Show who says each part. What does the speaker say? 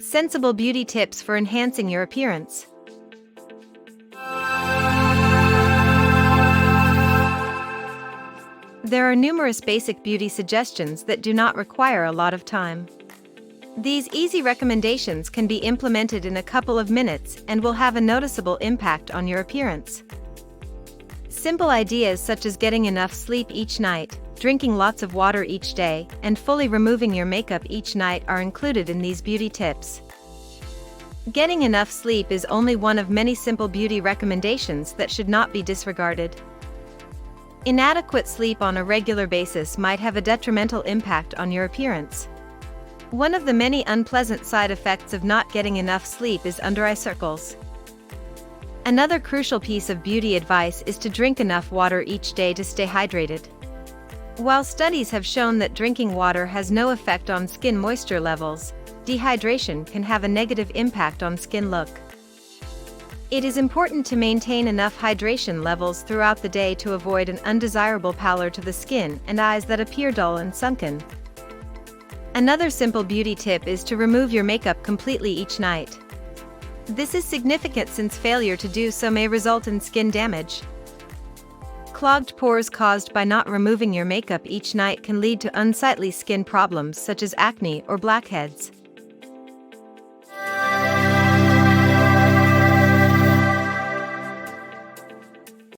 Speaker 1: Sensible beauty tips for enhancing your appearance. There are numerous basic beauty suggestions that do not require a lot of time. These easy recommendations can be implemented in a couple of minutes and will have a noticeable impact on your appearance. Simple ideas such as getting enough sleep each night, drinking lots of water each day, and fully removing your makeup each night are included in these beauty tips. Getting enough sleep is only one of many simple beauty recommendations that should not be disregarded. Inadequate sleep on a regular basis might have a detrimental impact on your appearance. One of the many unpleasant side effects of not getting enough sleep is under-eye circles. Another crucial piece of beauty advice is to drink enough water each day to stay hydrated. While studies have shown that drinking water has no effect on skin moisture levels, dehydration can have a negative impact on skin look. It is important to maintain enough hydration levels throughout the day to avoid an undesirable pallor to the skin and eyes that appear dull and sunken. Another simple beauty tip is to remove your makeup completely each night. This is significant since failure to do so may result in skin damage. Clogged pores caused by not removing your makeup each night can lead to unsightly skin problems such as acne or blackheads.